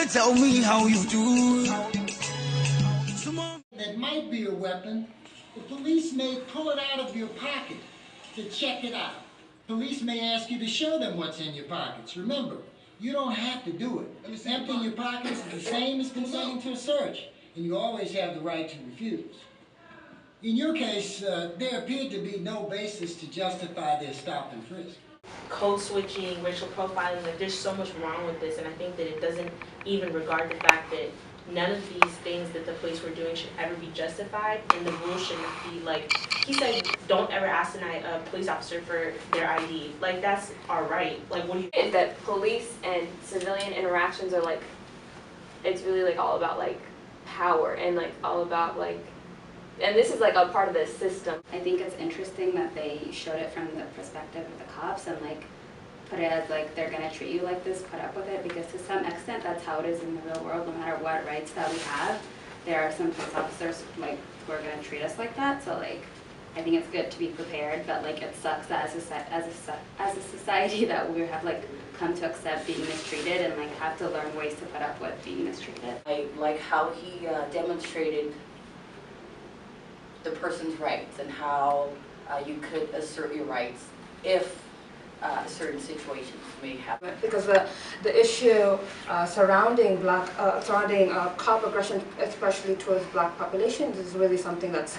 tell me how you do. That might be a weapon. The police may pull it out of your pocket to check it out. Police may ask you to show them what's in your pockets. Remember, you don't have to do it. Emptying your pockets is the same as consenting to a search, and you always have the right to refuse. In your case, there appeared to be no basis to justify their stop and frisk. Code switching, racial profiling, like there's so much wrong with this, and I think that it doesn't even regard the fact that none of these things that the police were doing should ever be justified, and the rule should not be like, he said, don't ever ask a police officer for their ID. Like, that's our right. Like, what do you think? That police and civilian interactions are like, it's really like all about like power and like all about like, and this is like a part of the system. I think it's interesting that they showed it from the perspective of the cops and like put it as like they're gonna treat you like this, put up with it, because to some extent that's how it is in the real world. No matter what rights that we have, there are some police officers like who are gonna treat us like that. So like I think it's good to be prepared, but like it sucks that as a society that we have like come to accept being mistreated and like have to learn ways to put up with being mistreated. I like how he demonstrated the person's rights and how you could assert your rights if certain situations may happen. Because the issue surrounding cop aggression, especially towards black populations, is really something that's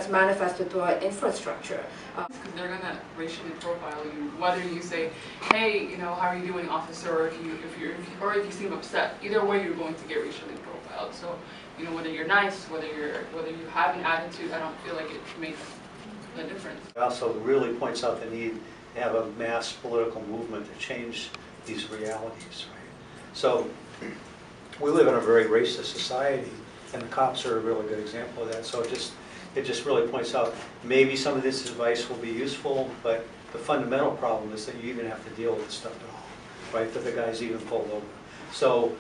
manifested through our infrastructure. Because they're gonna racially profile you, whether you say, "Hey, you know, how are you doing, officer?" or if you seem upset. Either way, you're going to get racially profiled. So, you know, whether you're nice, whether you have an attitude, I don't feel like it makes a difference. It also really points out the need to have a mass political movement to change these realities, right? So we live in a very racist society, and the cops are a really good example of that. So it just really points out maybe some of this advice will be useful, but the fundamental problem is that you even have to deal with this stuff at all, right? That the guy's even pulled over. So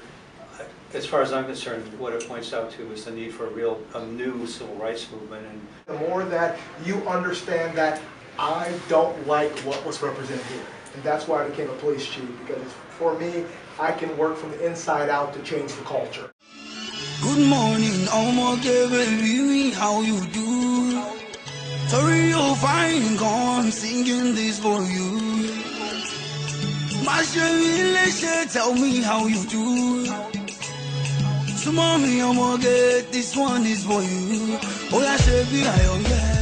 as far as I'm concerned, what it points out to is the need for a new civil rights movement. And the more that you understand that I don't like what was represented here, and that's why I became a police chief, because for me, I can work from the inside out to change the culture. Good morning, okay, baby, how you do? Sorry you're fine, gone singing this for you. My tell me how you do. So mommy, okay, this one is for you. Oh yeah, baby, oh yeah.